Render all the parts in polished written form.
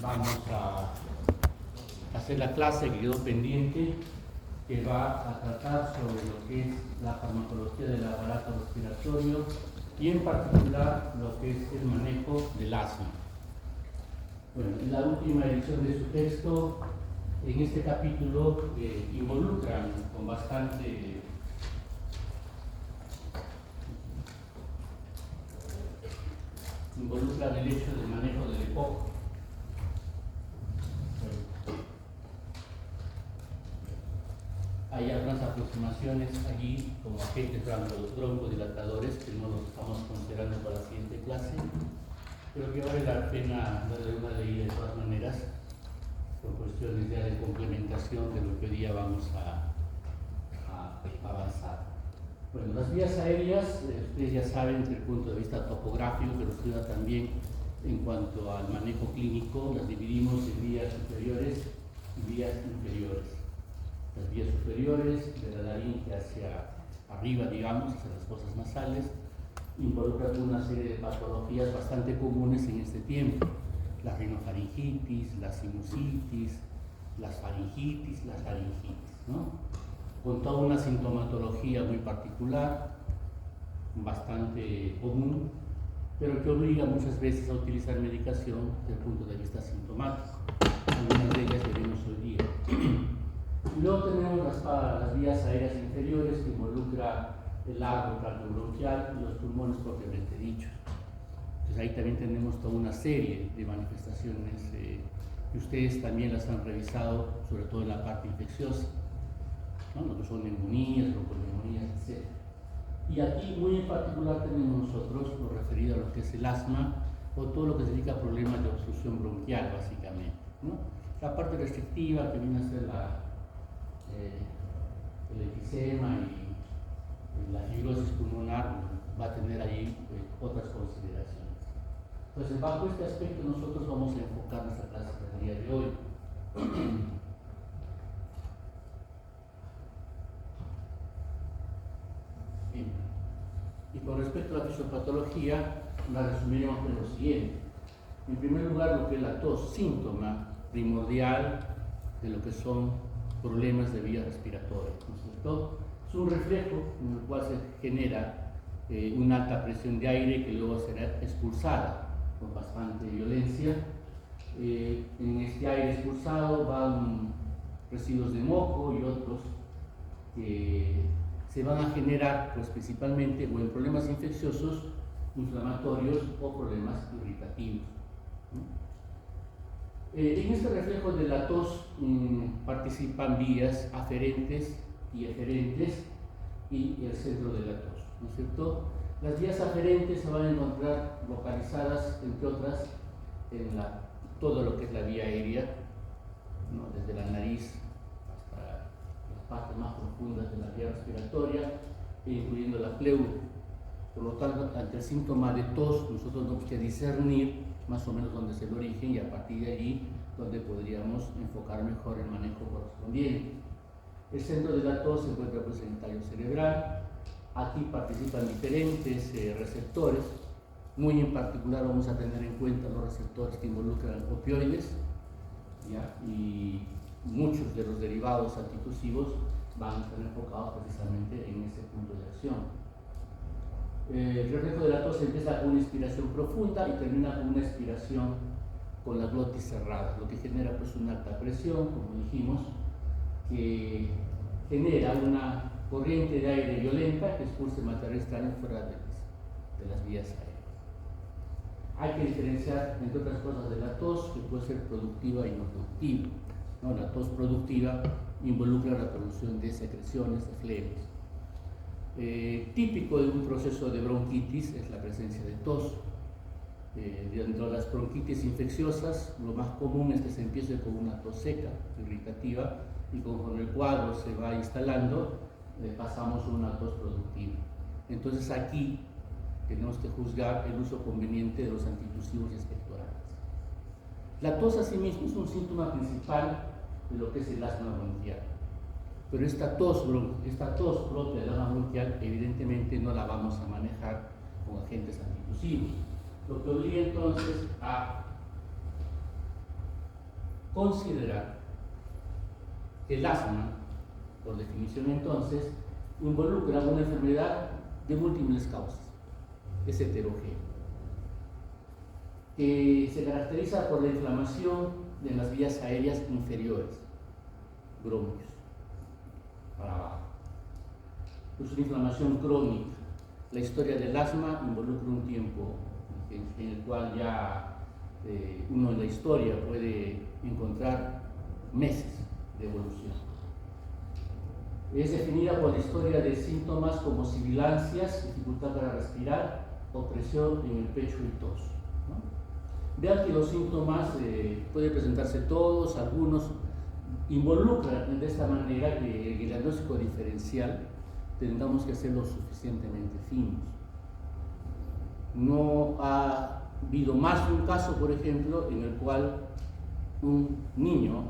vamos a hacer la clase que quedó pendiente, que va a tratar sobre lo que es la farmacología del aparato respiratorio y en particular lo que es el manejo del asma. Bueno, en la última edición de su texto, en este capítulo involucran con bastante el hecho del manejo del EPOC. Hay algunas aproximaciones allí como agentes broncodilatadores que no los estamos considerando para la siguiente clase, pero que vale la pena darle una leída de todas maneras por cuestiones ya de complementación de lo que hoy día vamos a avanzar. Bueno, las vías aéreas, ustedes ya saben desde el punto de vista topográfico, que lo estudia también en cuanto al manejo clínico, las dividimos en vías superiores y vías inferiores. Las vías superiores, de la laringe hacia arriba, digamos, hacia las fosas nasales, involucran una serie de patologías bastante comunes en este tiempo: la rinofaringitis, la sinusitis, las faringitis, las laringitis, ¿no? Con toda una sintomatología muy particular, bastante común, pero que obliga muchas veces a utilizar medicación desde el punto de vista sintomático. Algunas de ellas veremos hoy día. Y luego tenemos las vías aéreas inferiores, que involucra el árbol cardiobronquial y los pulmones propiamente dichos. Entonces ahí también tenemos toda una serie de manifestaciones que ustedes también las han revisado, sobre todo en la parte infecciosa, ¿no? Lo que son neumonías, bronconeumonías, etc. Y aquí muy en particular tenemos nosotros lo referido a lo que es el asma o todo lo que significa problemas de obstrucción bronquial, básicamente, ¿no? La parte restrictiva, que viene a ser el enfisema y la fibrosis pulmonar, va a tener ahí otras consideraciones. Entonces, bajo este aspecto nosotros vamos a enfocar nuestra clase del día de hoy. Bien. Y con respecto a la fisiopatología, la resumiremos en lo siguiente. En primer lugar, lo que es la tos, síntoma primordial de lo que son problemas de vías respiratorias, ¿no es cierto? Es un reflejo en el cual se genera una alta presión de aire que luego será expulsada con bastante violencia. En este aire expulsado van residuos de moco y otros que se van a generar pues, principalmente o en problemas infecciosos, inflamatorios o problemas irritativos, ¿no? En este reflejo de la tos participan vías aferentes y eferentes y el centro de la tos, ¿no es cierto? Las vías aferentes se van a encontrar localizadas, entre otras, en todo lo que es la vía aérea, ¿no? Desde la nariz hasta las partes más profundas de la vía respiratoria, incluyendo la pleura. Por lo tanto, ante el síntoma de tos, nosotros tenemos que discernir más o menos dónde es el origen y a partir de allí donde podríamos enfocar mejor el manejo correspondiente. El centro de la tos se encuentra pues, en el tallo cerebral. Aquí participan diferentes receptores. Muy en particular vamos a tener en cuenta los receptores que involucran opioides, ¿ya? Y muchos de los derivados antitusivos van a estar enfocados precisamente en ese punto de acción. El reflejo de la tos empieza con una inspiración profunda y termina con una expiración con la glotis cerrada, lo que genera pues una alta presión, como dijimos, que genera una corriente de aire violenta que expulsa material extraño fuera de las vías aéreas. Hay que diferenciar, entre otras cosas, de la tos, que puede ser productiva y no productiva, ¿no? La tos productiva involucra la producción de secreciones, de flemas. Típico de un proceso de bronquitis es la presencia de tos. Dentro de las bronquitis infecciosas, lo más común es que se empiece con una tos seca, irritativa, y conforme el cuadro se va instalando, pasamos a una tos productiva. Entonces aquí tenemos que juzgar el uso conveniente de los antitusivos y expectorantes. La tos asimismo es un síntoma principal de lo que es el asma bronquial. Pero esta tos propia del asma bronquial evidentemente no la vamos a manejar con agentes antitusivos, lo que obliga entonces a considerar que el asma, por definición entonces, involucra una enfermedad de múltiples causas, es heterogéneo, que se caracteriza por la inflamación de las vías aéreas inferiores, bronquios, para abajo. Es una inflamación crónica. La historia del asma involucra un tiempo en el cual ya uno en la historia puede encontrar meses de evolución. Es definida por la historia de síntomas como sibilancias, dificultad para respirar, opresión en el pecho y tos, ¿no? Vean que los síntomas pueden presentarse todos, algunos involucran de esta manera que el diagnóstico diferencial tengamos que hacerlo suficientemente finos. No ha habido más de un caso, por ejemplo, en el cual un niño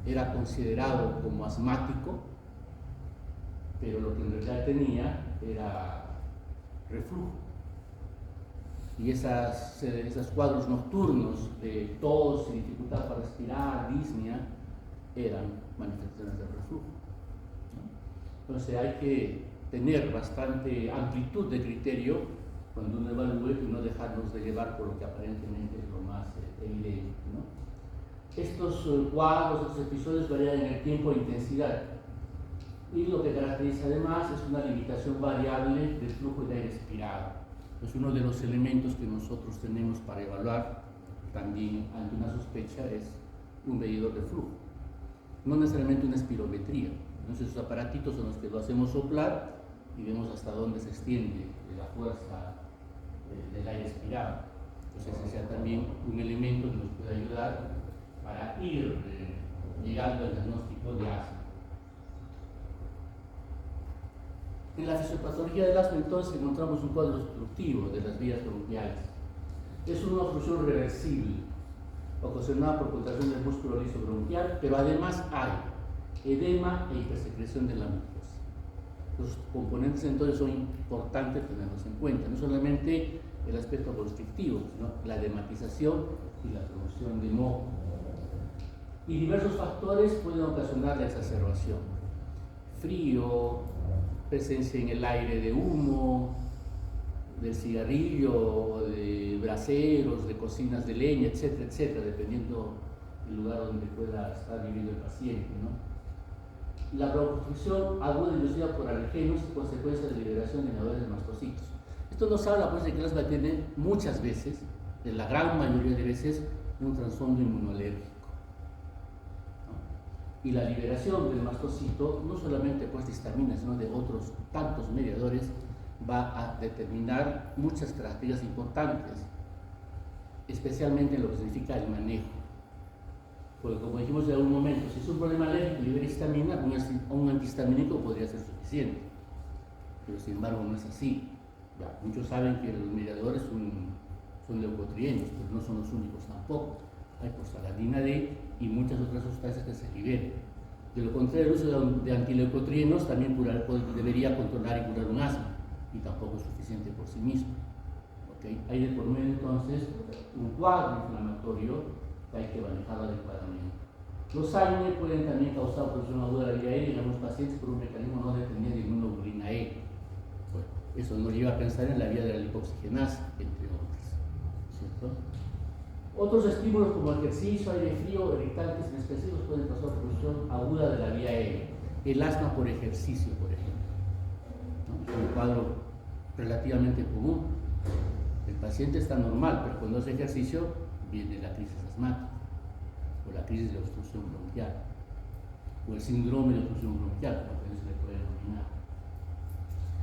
era considerado como asmático, pero lo que en realidad tenía era reflujo. Y esos cuadros nocturnos de tos y dificultad para respirar, disnea, eran manifestaciones del reflujo, ¿no? Entonces hay que tener bastante amplitud de criterio cuando uno evalúe y no dejarnos de llevar por lo que aparentemente es lo más evidente, ¿no? Estos cuadros, estos episodios varían en el tiempo e intensidad, y lo que caracteriza además es una limitación variable del flujo de aire expirado. Es uno de los elementos que nosotros tenemos para evaluar también ante una sospecha, es un medidor de flujo, no necesariamente una espirometría. Entonces esos aparatitos son los que lo hacemos soplar y vemos hasta dónde se extiende la fuerza del aire expirado. Entonces ese sea también un elemento que nos puede ayudar para ir llegando al diagnóstico de asma. En la fisiopatología del asma entonces encontramos un cuadro obstructivo de las vías bronquiales. Es una obstrucción reversible, ocasionada por contracción del músculo liso bronquial, pero además hay edema e hipersecreción de la mucosa. Los componentes entonces son importantes tenerlos en cuenta, no solamente el aspecto constrictivo, sino la edematización y la producción de moco. Y diversos factores pueden ocasionar la exacerbación: frío, presencia en el aire de humo, del cigarrillo, de braseros, de cocinas de leña, etcétera, etcétera, dependiendo del lugar donde pueda estar viviendo el paciente, ¿no? La broncoconstricción aguda inducida por alergenos y consecuencia de liberación de inhibidores de mastocitos. Esto nos habla pues de que el asma tiene muchas veces, en la gran mayoría de veces, un trasfondo inmunológico, ¿no? Y la liberación del mastocito, no solamente pues de histamina, sino de otros tantos mediadores, va a determinar muchas características importantes, especialmente en lo que significa el manejo. Porque como dijimos en algún momento, si es un problema alérgico y libera histamina, un antihistamínico podría ser suficiente, pero sin embargo no es así. Ya, muchos saben que los mediadores son leucotrienos, pero no son los únicos tampoco. Hay prostaglandina D y muchas otras sustancias que se liberan. De lo contrario, el uso de antileucotrienos también debería controlar y curar un asma, y tampoco es suficiente por sí mismo. ¿Okay? Hay de por medio entonces un cuadro inflamatorio que hay que manejar adecuadamente. Los AINE pueden también causar obstrucción aguda de la vía aérea en algunos pacientes por un mecanismo no dependiente de inmunoglobulina E. Bueno, eso nos lleva a pensar en la vía de la lipoxigenasa, entre otras, ¿cierto? Otros estímulos como ejercicio, aire frío, irritantes inespecíficos pueden causar obstrucción aguda de la vía aérea. El asma por ejercicio, por ejemplo, ¿no? Es un cuadro relativamente común. El paciente está normal, pero cuando hace ejercicio viene la crisis asmática, o la crisis de obstrucción bronquial, o el síndrome de obstrucción bronquial, como también se le puede denominar.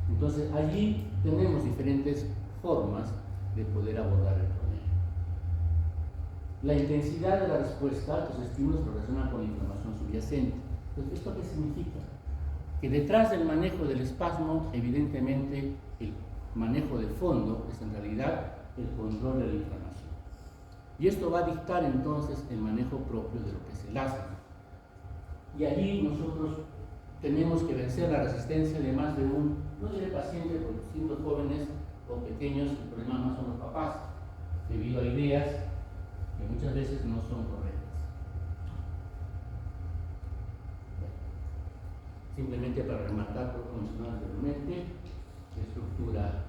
Entonces, allí tenemos diferentes formas de poder abordar el problema. La intensidad de la respuesta a los estímulos se relaciona con la inflamación subyacente. Entonces, ¿esto qué significa? Que detrás del manejo del espasmo, evidentemente, el manejo de fondo es en realidad el control de la inflamación. Y esto va a dictar entonces el manejo propio de lo que es el asma. Y allí nosotros tenemos que vencer la resistencia de más de no diré paciente, porque siendo jóvenes o pequeños, el problema no son los papás, debido a ideas que muchas veces no son correctas. simplemente para remarcar por mencionar anteriormente, estructura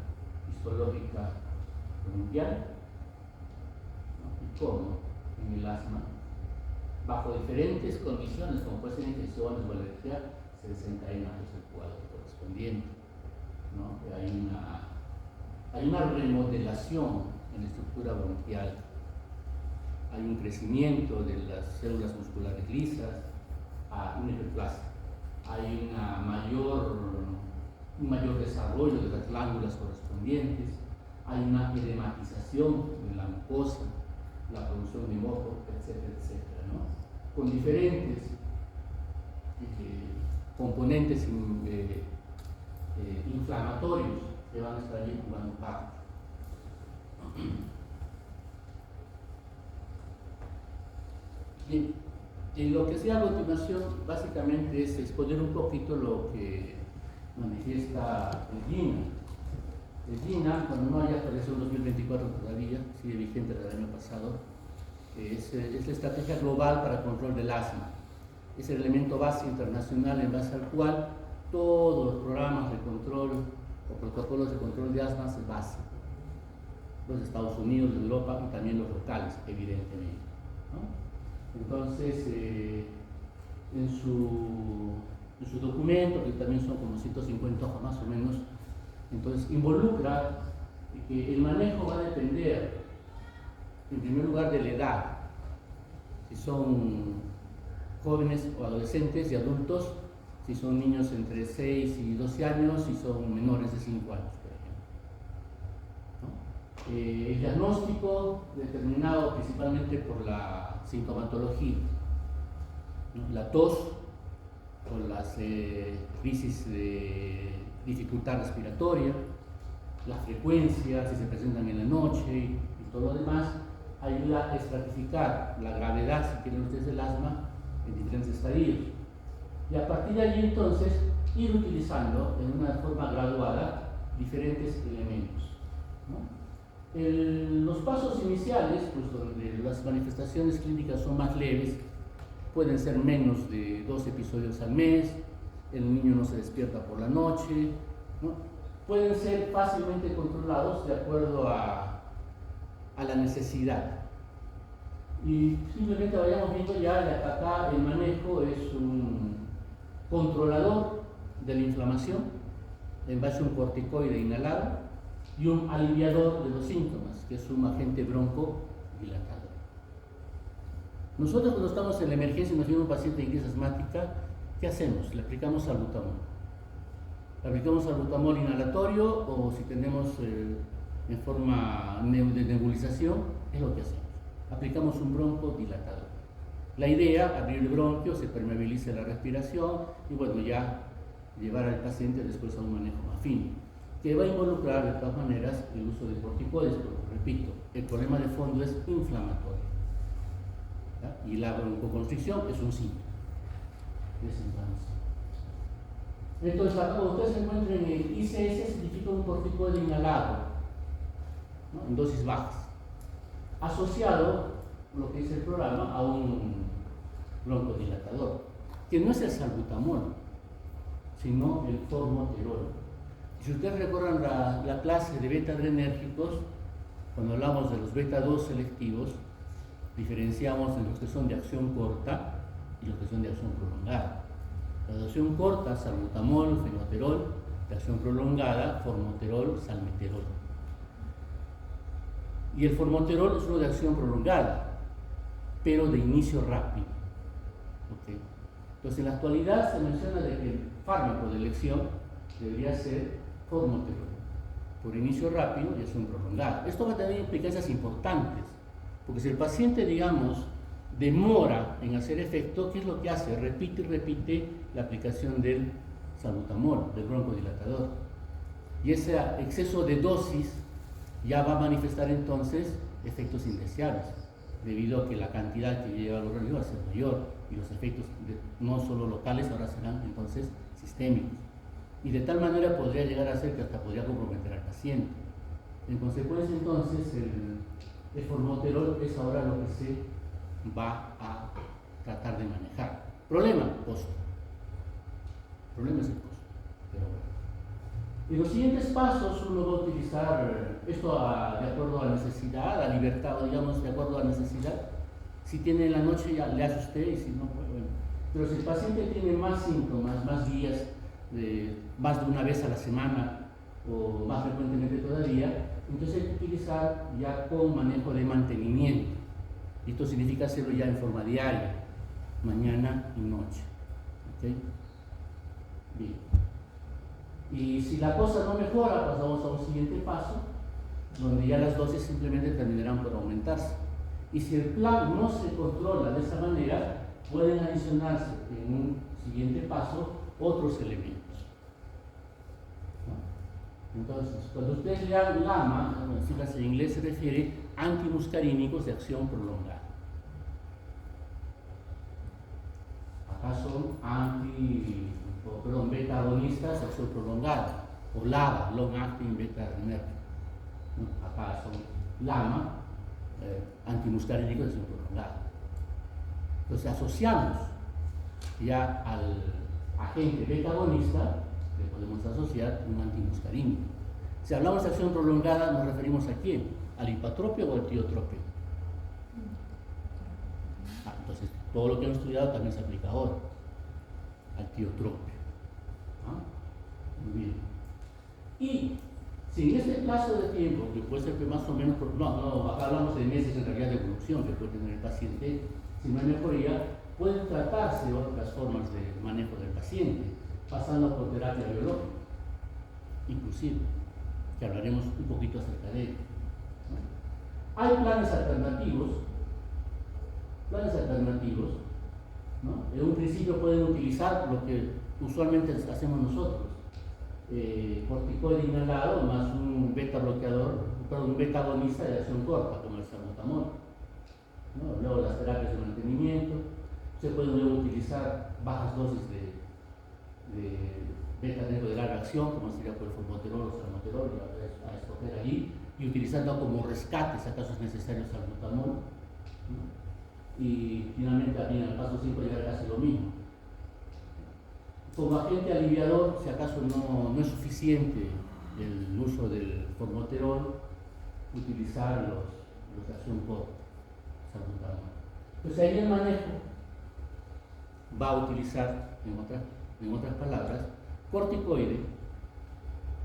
histológica bronquial, ¿no? Y cómo en el asma, bajo diferentes condiciones, como puede ser infecciones o alergia, se desencadena el cuadro correspondiente, ¿no? Hay una remodelación en la estructura bronquial, hay un crecimiento de las células musculares lisas, una hiperplasia, hay un mayor desarrollo de las glándulas correspondientes, hay una edematización de la mucosa, la producción de moco, etcétera, etcétera, ¿no? Con diferentes componentes inflamatorios que van a estar ahí jugando parte. Bien, lo que sea a continuación básicamente es exponer un poquito lo que manifiesta el GINA. El GINA, cuando no haya aparecido en 2024 todavía, sigue vigente del año pasado, es la estrategia global para el control del asma. Es el elemento base internacional en base al cual todos los programas de control o protocolos de control de asma se basan. Los Estados Unidos, Europa y también los locales, evidentemente, ¿no? Entonces, en su documento, que también son como 150 hojas más o menos, entonces involucra que el manejo va a depender, en primer lugar, de la edad. Si son jóvenes o adolescentes y adultos, si son niños entre 6 y 12 años, si son menores de 5 años, por ejemplo, ¿no? El diagnóstico determinado principalmente por la sintomatología, ¿no? La tos o las crisis de dificultad respiratoria, la frecuencia, si se presentan en la noche y todo lo demás, ayuda a estratificar la gravedad, si quieren ustedes, del asma en diferentes estadios. Y a partir de allí, entonces, ir utilizando en una forma graduada diferentes elementos, ¿no? Los pasos iniciales, pues donde las manifestaciones clínicas son más leves, pueden ser menos de 2 episodios al mes, el niño no se despierta por la noche, ¿no? Pueden ser fácilmente controlados de acuerdo a la necesidad. Y simplemente vayamos viendo ya acá el manejo es un controlador de la inflamación en base a un corticoide inhalado y un aliviador de los síntomas, que es un agente broncodilatador. Nosotros cuando estamos en la emergencia y nos viene un paciente en crisis asmática, ¿qué hacemos? Le aplicamos salbutamol. Le aplicamos salbutamol inhalatorio o si tenemos en forma de nebulización, es lo que hacemos. Aplicamos un broncodilatador. La idea, abrir el bronquio, se permeabiliza la respiración y bueno, ya llevar al paciente después a un manejo más fino, que va a involucrar de todas maneras el uso de corticoides, pero repito, el problema de fondo es inflamatorio, ¿ya? Y la broncoconstricción es un síntoma de esa inflamación. Entonces, acá cuando ustedes se encuentren en el ICS, significa un corticoide inhalado, ¿no? En dosis bajas, asociado, lo que dice el programa, a un broncodilatador, que no es el salbutamol, sino el formoterol. Y si ustedes recuerdan la clase de beta-adrenérgicos, cuando hablamos de los beta-2 selectivos, diferenciamos en los que son de acción corta y los que son de acción prolongada. La de acción corta, salbutamol, fenoterol; de acción prolongada, formoterol, salmeterol. Y el formoterol es uno de acción prolongada, pero de inicio rápido. ¿Okay? Entonces, en la actualidad se menciona de que el fármaco de elección debería ser formoterol, por inicio rápido y acción prolongada. Esto va a tener implicancias importantes, porque si el paciente, digamos, demora en hacer efecto, ¿qué es lo que hace? Repite y repite la aplicación del salbutamol, del broncodilatador. Y ese exceso de dosis ya va a manifestar entonces efectos indeseables, debido a que la cantidad que lleva al organismo va a ser mayor y los efectos no solo locales ahora serán entonces sistémicos. Y de tal manera podría llegar a ser que hasta podría comprometer al paciente. En consecuencia, entonces, el formoterol es ahora lo que se va a tratar de manejar. Problema, costo. El problema es el costo. Pero bueno. En los siguientes pasos uno va a utilizar esto de acuerdo a necesidad, a libertad, o digamos de acuerdo a necesidad. Si tiene en la noche ya le hace usted y si no, pues bueno. Pero si el paciente tiene más síntomas, más días, más de una vez a la semana o más frecuentemente todavía, entonces hay que utilizar ya con manejo de mantenimiento. Y esto significa hacerlo ya en forma diaria, mañana y noche. ¿Okay? Bien. Y si la cosa no mejora, pasamos a un siguiente paso, donde ya las dosis simplemente terminarán por aumentarse. Y si el plan no se controla de esa manera, pueden adicionarse en un siguiente paso otros elementos. ¿No? Entonces, cuando ustedes lean LAMA, las siglas en inglés se refiere a antimuscarínicos de acción prolongada. Acá son beta agonistas de acción prolongada, o LABA, long acting beta adrenergic. ¿No? Acá son LAMA, antimuscarínicos de acción prolongada. Entonces asociamos ya al agente beta agonista, le podemos asociar un antimuscarínico. Si hablamos de acción prolongada, ¿nos referimos a quién? ¿Al hipotropio o al tiotropio? Entonces, todo lo que hemos estudiado también se aplica ahora, al tiotropio. Muy bien. Y si en este plazo de tiempo, que puede ser que más o menos, acá hablamos de meses en realidad de evolución que puede tener el paciente, si no hay mejoría, pueden tratarse otras formas de manejo del paciente, pasando por terapia biológica, inclusive, que hablaremos un poquito acerca de ello. ¿No? Hay planes alternativos, ¿no? En un principio pueden utilizar lo que usualmente hacemos nosotros, corticoide inhalado más un beta bloqueador, un beta agonista de acción corta, como el salbutamol. ¿No? Luego las terapias de mantenimiento, se pueden luego utilizar bajas dosis de beta adrenérgico de larga acción, como sería por el formoterol o salbutamol, a escoger allí, y utilizando como rescate, si acaso es necesario, salbutamol. ¿No? Y finalmente también al paso 5 llegar casi lo mismo. Como agente aliviador, si acaso no es suficiente el uso del formoterol, utilizar los de acción corta, salbutamol. Pues ahí el manejo va a utilizar, en otras palabras, corticoide,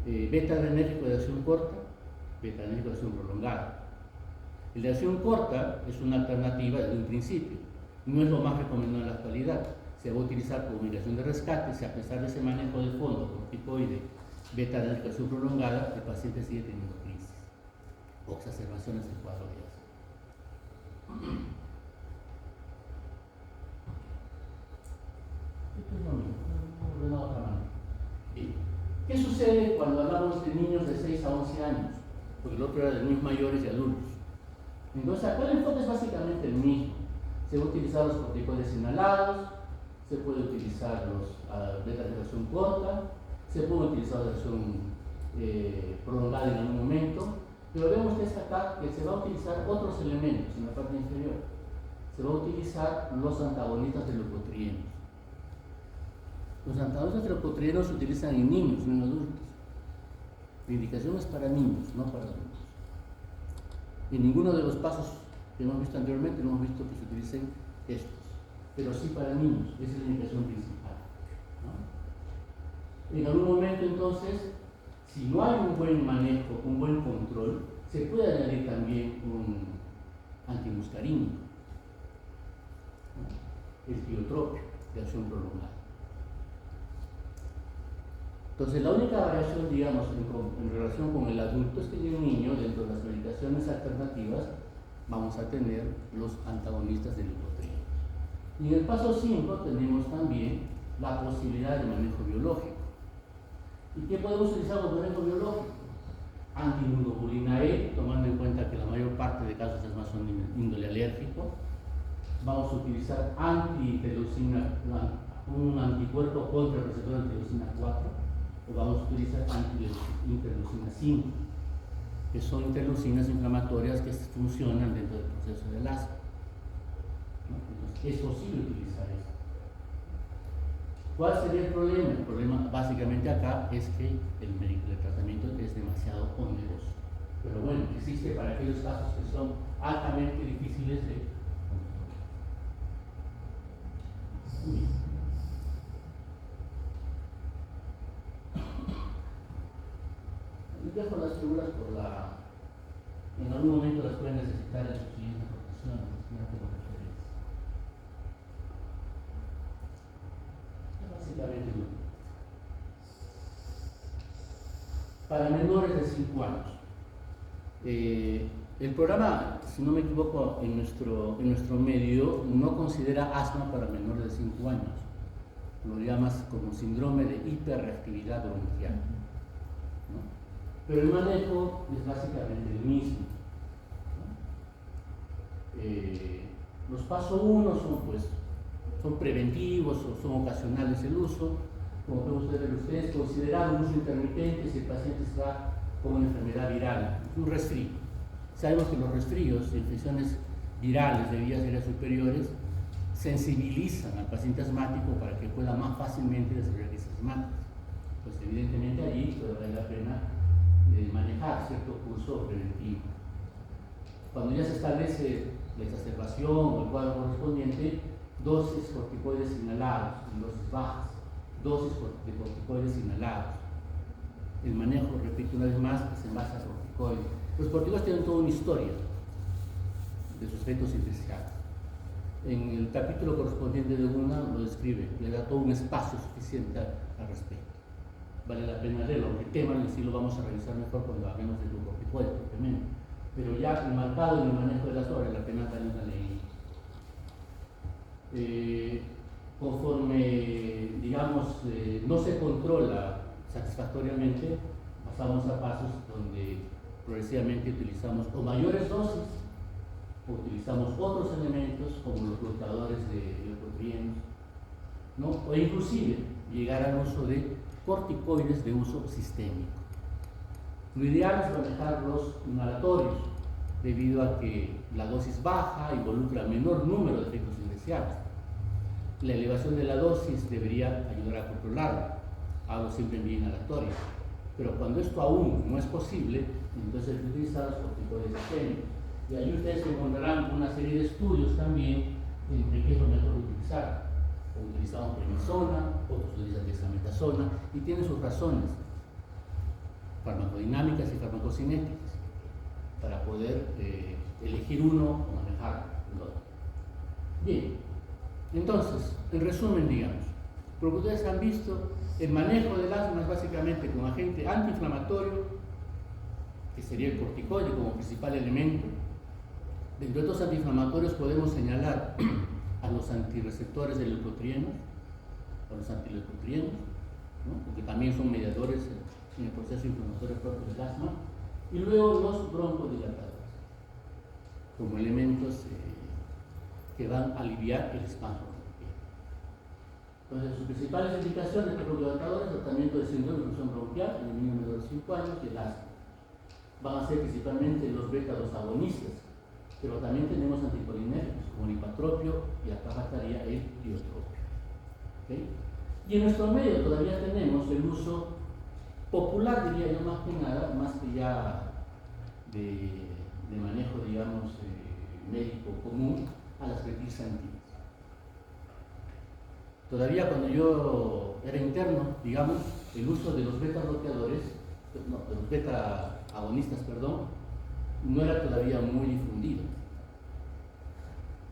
beta adrenérgico de acción corta, beta adrenérgico de acción prolongada. El de acción corta es una alternativa desde un principio, no es lo más recomendado en la actualidad. Se va a utilizar como medicación de rescate si a pesar de ese manejo de fondo, corticoide, beta adrenérgico de acción prolongada, el paciente sigue teniendo crisis o exacerbaciones del cuadro de asma. Esto es lo mismo, de otra manera. ¿Qué sucede cuando hablamos de niños de 6 a 11 años? Porque el otro era de niños mayores y adultos. Entonces, acá el enfoque es básicamente el mismo. Se va a utilizar los corticoides inhalados, se puede utilizar los beta de acción corta, se puede utilizar la acción prolongada en algún momento, pero vemos que es acá que se va a utilizar otros elementos en la parte inferior. Se va a utilizar los antagonistas de leucotrienos. Los antagonistas de leucotrienos se utilizan en niños, no en adultos. La indicación es para niños, no para adultos. En ninguno de los pasos que hemos visto anteriormente no hemos visto que se utilicen estos, pero sí para niños, esa es la indicación principal. ¿No? En algún momento entonces, si no hay un buen manejo, un buen control, se puede añadir también un antimuscarínico, ¿no? El tiotropio de acción prolongada. Entonces, la única variación, digamos, en relación con el adulto es que en el niño, dentro de las medicaciones alternativas, vamos a tener los antagonistas del leucotrieno. Y en el paso 5 tenemos también la posibilidad de manejo biológico. ¿Y qué podemos utilizar como manejo biológico? Antiimmunoglobulina E, tomando en cuenta que la mayor parte de casos es más son índole alérgico. Vamos a utilizar un anticuerpo contra el receptor de antileucina 4. O vamos a utilizar interleucina 5, que son interleucinas inflamatorias que funcionan dentro del proceso del asma. ¿No? Entonces, es posible utilizar eso. ¿Cuál sería el problema? El problema básicamente acá es que el tratamiento es demasiado oneroso. Pero bueno, existe para aquellos casos que son altamente difíciles de controlar. Les dejo las figuras por la... En algún momento las pueden necesitar en su siguiente aportación, básicamente lo mismo. Para menores de 5 años. El programa, si no me equivoco, en nuestro medio no considera asma para menores de 5 años. Lo llamas como síndrome de hiperreactividad bronquial, ¿no? Pero el manejo es básicamente el mismo, ¿no? Los pasos 1 son preventivos o son ocasionales el uso. Como pueden ustedes considerar un uso intermitente si el paciente está con una enfermedad viral, un resfrío. Sabemos que los resfríos, infecciones virales de vías aéreas superiores, sensibilizan al paciente asmático para que pueda más fácilmente desarrollar crisis asmáticas. Pues evidentemente allí puede valer la pena manejar cierto curso preventivo. Cuando ya se establece la exacerbación o el cuadro correspondiente, dosis corticoides inhalados en dosis bajas, dosis de corticoides inhalados. El manejo, repito una vez más, es en base a corticoides. Los corticoides tienen toda una historia de sus efectos iniciales. En el capítulo correspondiente de una lo describe, le da todo un espacio suficiente al respecto. Vale la pena leerlo, aunque el tema en sí lo vamos a revisar mejor cuando hablemos de glucocorticoides propiamente. Pero ya enmarcado en el manejo de las horas, vale la pena darle una leída. Conforme, digamos, no se controla satisfactoriamente, pasamos a pasos donde progresivamente utilizamos o mayores dosis o utilizamos otros elementos como los bloqueadores de leucotrienos, ¿no? O inclusive llegar al uso de corticoides de uso sistémico. Lo ideal es manejar los inhalatorios, debido a que la dosis baja involucra menor número de efectos indeseables. La elevación de la dosis debería ayudar a controlarla. Hablo siempre en vía inhalatoria. Pero cuando esto aún no es posible, entonces hay que utilizar los corticoides sistémicos. Y ahí ustedes encontrarán una serie de estudios también entre qué es lo mejor utilizar. O utilizamos prednisona, otros utilizan dexametasona, y tienen sus razones farmacodinámicas y farmacocinéticas para poder elegir uno o manejar el otro. Bien, entonces, en resumen, digamos, lo que ustedes han visto, el manejo del asma es básicamente con agente antiinflamatorio, que sería el corticoide como principal elemento. Dentro de estos antiinflamatorios podemos señalar a los antirreceptores de leucotrienos, a los antileucotrienos, ¿no? Porque también son mediadores en el proceso inflamatorio propio del asma, y luego los broncodilatadores, como elementos que van a aliviar el espasmo. Entonces, sus principales indicaciones de broncodilatadores, tratamiento de síndrome de obstrucción bronquial en el niño menor de 5 años y el asma. Van a ser principalmente los beta-2 agonistas, pero también tenemos anticolinérgicos como el ipatropio y acá faltaría el diotropio. ¿Okay? Y en nuestro medio todavía tenemos el uso popular, diría yo, más que nada, más que ya de manejo, digamos, médico común, a las glipizantinas. Todavía cuando yo era interno, digamos, el uso de los beta bloqueadores, no, de los beta agonistas, perdón, no era todavía muy difundido.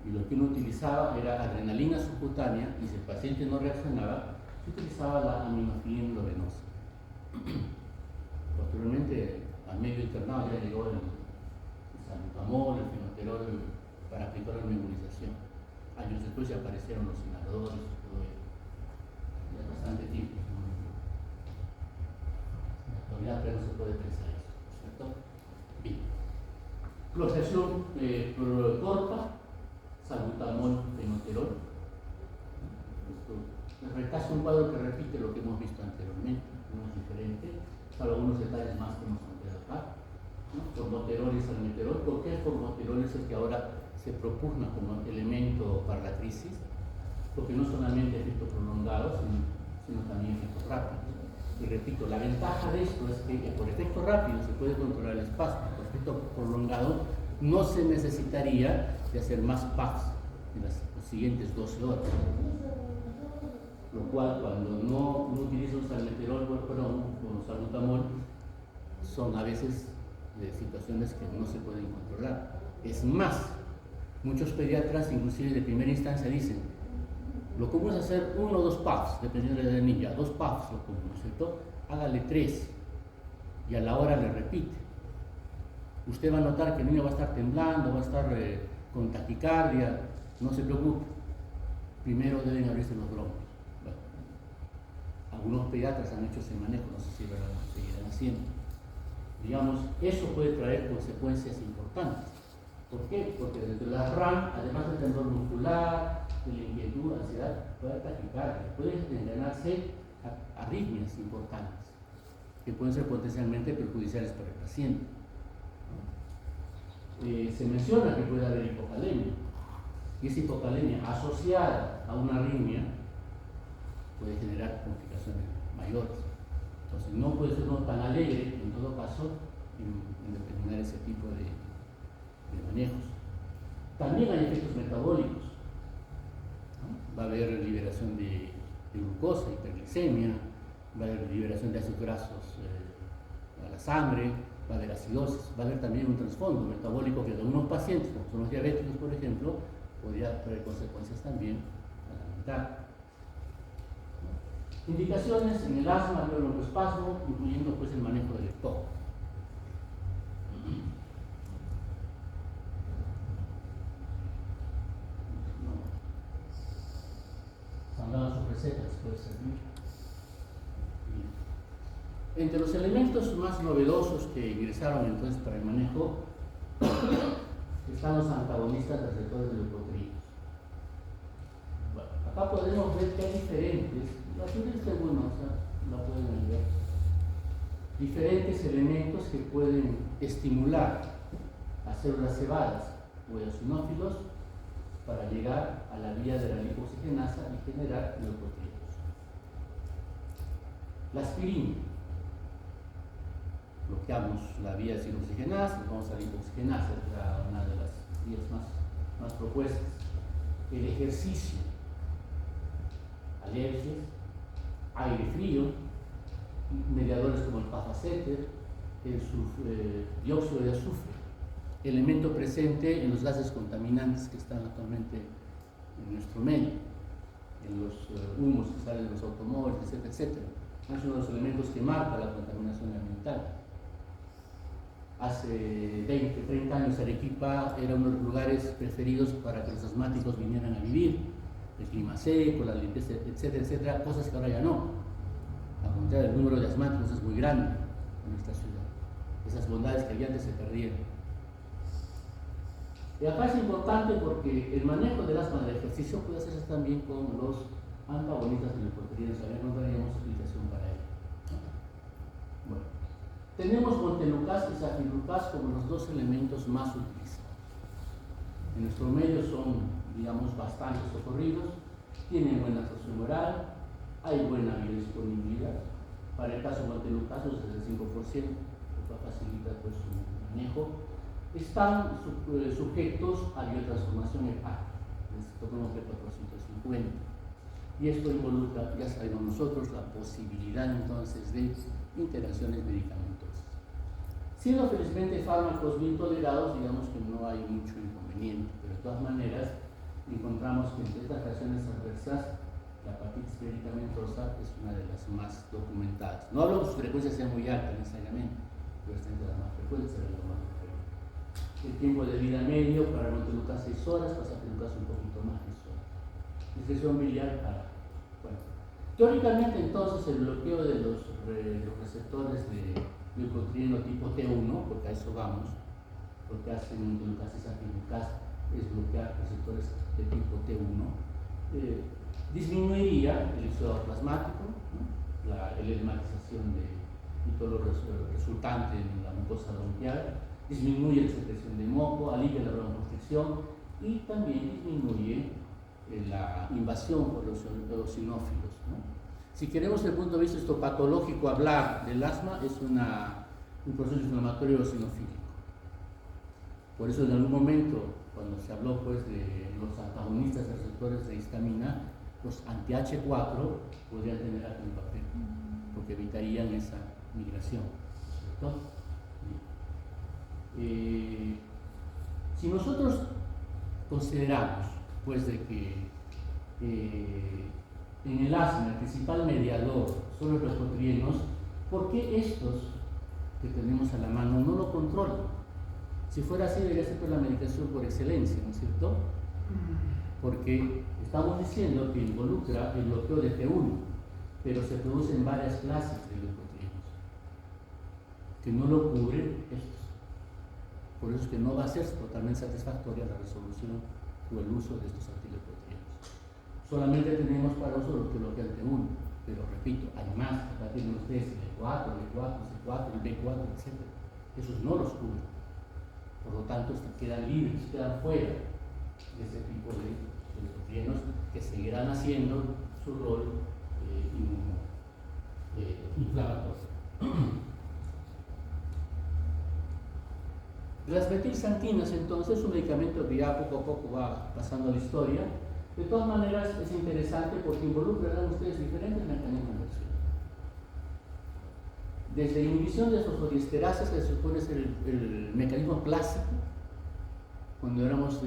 Y lo que uno utilizaba era adrenalina subcutánea, y si el paciente no reaccionaba, se utilizaba la aminofilina endovenosa. Posteriormente, al medio internado ya llegó el salbutamol, el fenoterol para aplicar la nebulización. Años después ya aparecieron los inhaladores y todo ello. Ya bastante tiempo. En la actualidad pero no se puede pensar eso, ¿cierto? Bien. Cloxación corta, salbutamol, fenoterol. Esto recasa un cuadro que repite lo que hemos visto anteriormente, no es diferente, salvo algunos detalles más que hemos ampliado acá, ¿no? Formoterol y salmeterol. ¿Por qué el formoterol es el que ahora se propugna como elemento para la crisis? porque no solamente efecto prolongado, sino también efecto rápido. Y repito, la ventaja de esto es que por efecto rápido se puede controlar el espasmo, por efecto prolongado no se necesitaría de hacer más PAFs en las siguientes 12 horas. Lo cual, cuando no utiliza un salmeterol o salbutamol, son a veces situaciones que no se pueden controlar. Es más, muchos pediatras, inclusive de primera instancia, dicen: lo común es hacer 1 o 2 puffs, dependiendo de la niña, 2 puffs lo común, ¿no es cierto? Hágale 3 y a la hora le repite. Usted va a notar que el niño va a estar temblando, va a estar con taquicardia, no se preocupe. Primero deben abrirse los bronquios. Bueno, algunos pediatras han hecho ese manejo, no sé si lo seguirán haciendo. Digamos, eso puede traer consecuencias importantes. ¿Por qué? Porque desde la RAM, además del temblor muscular, de la inquietud, ansiedad, puede taquicardia, puede desencadenarse arritmias importantes que pueden ser potencialmente perjudiciales para el paciente. Se menciona que puede haber hipocalemia, y esa hipocalemia asociada a una arritmia puede generar complicaciones mayores. Entonces no puede ser uno tan alegre, en todo caso, en determinar ese tipo de manejos. También hay efectos metabólicos, ¿no? Va a haber liberación de glucosa, hiperglicemia, va a haber liberación de ácidos grasos a la sangre, va a haber acidosis, va a haber también un trasfondo metabólico que en algunos pacientes, como son los diabéticos, por ejemplo, podría traer consecuencias también a la mitad. Indicaciones en el asma, el broncoespasmo, incluyendo pues el manejo del EPOC. Han dado sus recetas, puede servir. Bien. Entre los elementos más novedosos que ingresaron entonces para el manejo están los antagonistas de receptores de leucotrienos. Bueno, acá podemos ver que hay diferentes, la teoría es bueno, o sea, la pueden ver, diferentes elementos que pueden estimular a células cebadas o eosinófilos para llegar a la vía de la lipoxigenasa y generar leucotrienos. La aspirina, bloqueamos la vía de lipoxigenasa, vamos a lipoxigenasa, es una de las vías más propuestas. El ejercicio, alergias, aire frío, mediadores como el pafaceter, el dióxido de azufre, elemento presente en los gases contaminantes que están actualmente en nuestro medio, en los humos que salen de los automóviles, etcétera, etcétera. Es uno de los elementos que marca la contaminación ambiental. Hace 20, 30 años Arequipa era uno de los lugares preferidos para que los asmáticos vinieran a vivir. El clima seco, la limpieza, etcétera, etcétera, cosas que ahora ya no. Al contrario, el número de asmáticos es muy grande en nuestra ciudad. Esas bondades que había antes se perdieron. Y acá es importante porque el manejo del asma del ejercicio puede hacerse también con los antagonistas de leucotrienos. Ahora encontraríamos explicación para ello. Bueno, tenemos montelukast y zafirlukast como los dos elementos más utilizados. En nuestro medio son, digamos, bastante socorridos, tienen buena absorción oral, hay buena biodisponibilidad. Para el caso montelukast es del 5%, lo que facilita pues, su manejo. Están sujetos a biotransformación hepática, como P450. Y esto involucra, ya sabemos nosotros, la posibilidad entonces de interacciones medicamentosas. Siendo felizmente fármacos bien tolerados, digamos que no hay mucho inconveniente, pero de todas maneras encontramos que entre estas reacciones adversas, la hepatitis medicamentosa es una de las más documentadas. No hablo que su frecuencia sea muy alta necesariamente, pero es entre las más frecuentes, es lo más frecuente. El tiempo de vida medio para montelukast 6 horas, para zafirlukast un poquito más de 6 horas. Disección biliar para. Bueno, teóricamente entonces el bloqueo de los receptores de leucotrieno tipo T1, porque a eso vamos, lo que hacen montelukast y zafirlukast es bloquear receptores de tipo T1, disminuiría el exudado plasmático, ¿no? La edematización y todo lo resultante en la mucosa bronquial, disminuye la secreción de moco, alivia la broncoconstricción y también disminuye la la invasión por los eosinófilos, ¿no? Si queremos desde el punto de vista histopatológico hablar del asma, es un proceso inflamatorio eosinofílico. Por eso en algún momento, cuando se habló pues, de los antagonistas de receptores de histamina, los anti-H4 podrían tener aquí un papel, porque evitarían esa migración, ¿cierto? Si nosotros consideramos pues, de que en el asma el principal mediador son los leucotrienos, ¿por qué estos que tenemos a la mano no lo controlan? Si fuera así, debería ser la medicación por excelencia, ¿no es cierto? Porque estamos diciendo que involucra el bloqueo de T1, pero se producen varias clases de leucotrienos que no lo cubren estos. Por eso es que no va a ser totalmente satisfactoria la resolución o el uso de estos antileucotrienos. Solamente tenemos para uso los que bloquean T1, pero repito, hay más, acá tienen ustedes el E4, el E4, el C4, el B4, etc. Esos no los cubren. Por lo tanto, quedan libres, quedan fuera de ese tipo de leucotrienos que seguirán haciendo su rol inflamatorio. Las metilxantinas, entonces, es un medicamento que ya poco a poco va pasando a la historia. De todas maneras, es interesante porque involucran ustedes diferentes mecanismos de acción. Desde inhibición de fosfodiesterasas, que se supone ser el mecanismo clásico, cuando éramos,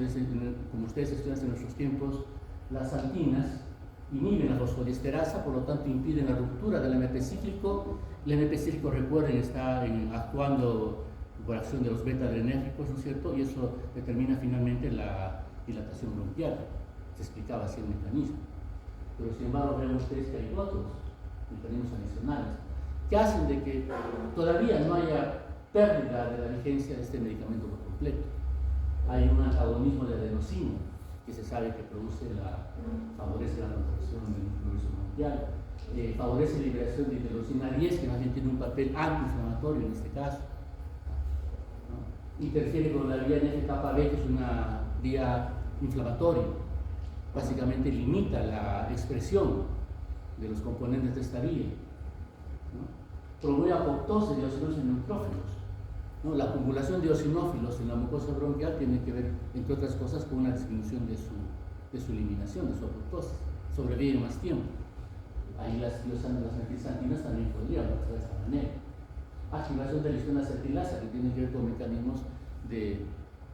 como ustedes estudian en nuestros tiempos, las xantinas inhiben la fosfodiesterasa, por lo tanto impiden la ruptura del AMP cíclico. El AMP cíclico, recuerden, está actuando por acción de los beta-adrenérgicos, ¿no es cierto? Y eso determina finalmente la dilatación bronquial. Se explicaba así el mecanismo. Pero sin embargo, ven ustedes que hay otros mecanismos adicionales que hacen de que todavía no haya pérdida de la vigencia de este medicamento por completo. Hay un antagonismo de adenosina que se sabe que favorece la contracción del flujo bronquial, favorece la liberación de interleucina 10, que más bien tiene un papel antiinflamatorio en este caso, ¿no? Interfiere con la vía NF-κB, que es una vía inflamatoria. Básicamente limita la expresión de los componentes de esta vía, ¿no? Promueve apoptosis de eosinófilos en neutrófilos, ¿no? La acumulación de eosinófilos en la mucosa bronquial tiene que ver, entre otras cosas, con una disminución de su eliminación, de su apoptosis. Sobrevive más tiempo. Ahí las metilxantinas también podrían actuar de esta manera. Activación de la lisina acetilasa, que tiene que ver con mecanismos de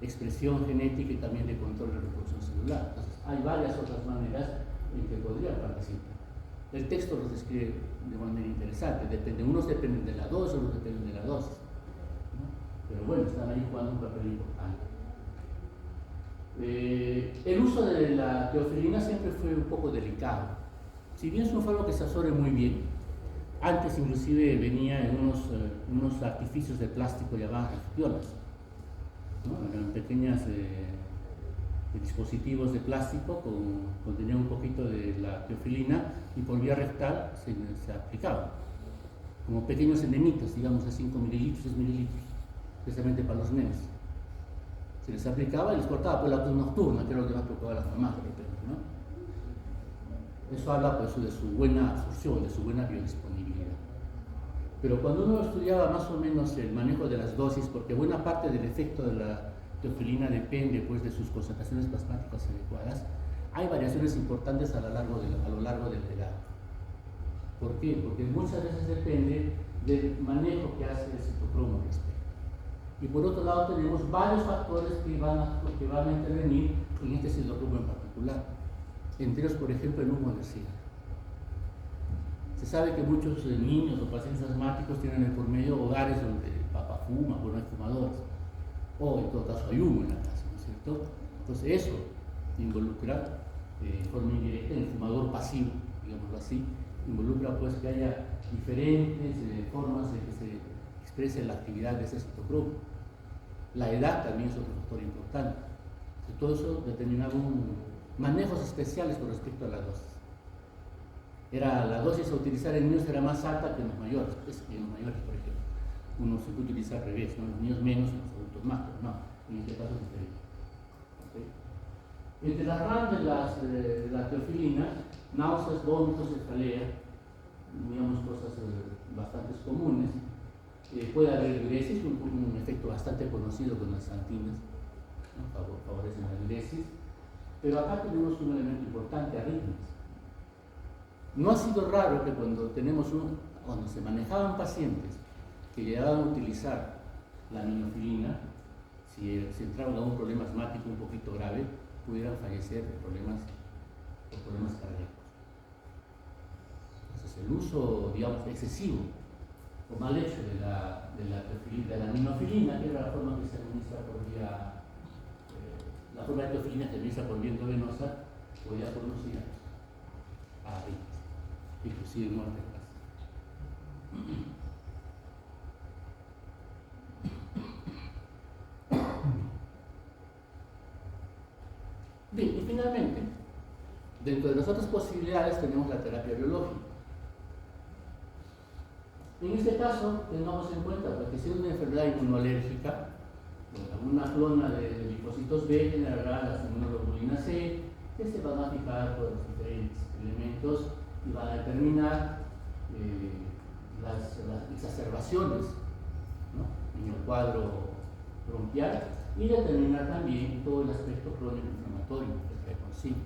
expresión genética y también de control de reproducción celular. Entonces, hay varias otras maneras en que podrían participar. El texto los describe de manera interesante. Unos dependen de la dosis, otros dependen de la dosis, ¿no? Pero bueno, están ahí jugando un papel importante. El uso de la teofilina siempre fue un poco delicado. Si bien es un fármaco que se absorbe muy bien, antes inclusive venía en unos artificios de plástico llamados refiolas, ¿no? Eran pequeños dispositivos de plástico contenían un poquito de la teofilina y por vía rectal se aplicaba como pequeños endemitas, digamos de 5 mililitros, 6 mililitros, especialmente para los nenes. Se les aplicaba y les cortaba por la luz nocturna, que era lo que más preocupaba a las mamás de repente, ¿no? Eso habla pues, de su buena absorción, de su buena biodisponibilidad. Pero cuando uno estudiaba más o menos el manejo de las dosis, porque buena parte del efecto de la teofilina depende pues, de sus concentraciones plasmáticas adecuadas, hay variaciones importantes a lo largo de la edad. ¿Por qué? Porque muchas veces depende del manejo que hace el citocromo al respecto. Y por otro lado tenemos varios factores que van a intervenir en este citocromo en particular. Entre ellos, por ejemplo, el humo del cigarro. Se sabe que muchos niños o pacientes asmáticos tienen de por medio hogares donde el papá fuma o no hay fumadores, o en todo caso hay humo en la casa, ¿no es cierto? Entonces eso involucra de forma indirecta en el fumador pasivo, digámoslo así, involucra pues que haya diferentes formas de que se exprese la actividad de ese citocromo. La edad también es otro factor importante. Todo eso determinaba manejos especiales con respecto a la dosis. La dosis a utilizar en niños era más alta que en los mayores. En los mayores, por ejemplo, uno se puede utilizar al revés, ¿no? En los niños menos, en los adultos más, pero no, en este caso es diferente. ¿Okay? Entre las ramas de la teofilina, náuseas, vómitos, cefalea, digamos cosas bastante comunes. Puede haber diuresis, un efecto bastante conocido con las santinas, ¿no? Favorecen la diuresis. Pero acá tenemos un elemento importante, arritmias. No ha sido raro que cuando se manejaban pacientes que llegaban a utilizar la aminofilina, si entraban a un problema asmático un poquito grave, pudieran fallecer de problemas cardíacos. Entonces el uso, digamos, excesivo o mal hecho de la aminofilina, que era la forma que se administra por vía, la forma de teofilina que se administra por vía endovenosa, podía conducir a arritmias, inclusive muerte casi. Bien, y finalmente, dentro de las otras posibilidades tenemos la terapia biológica. En este caso, tengamos en cuenta que si es una enfermedad inmunolérgica, una clona de linfocitos B generará las inmunoglobulinas C, que se van a fijar por los diferentes elementos y van a determinar las exacerbaciones, ¿no?, en el cuadro bronquial, y determinar también todo el aspecto crónico inflamatorio que trae consigo.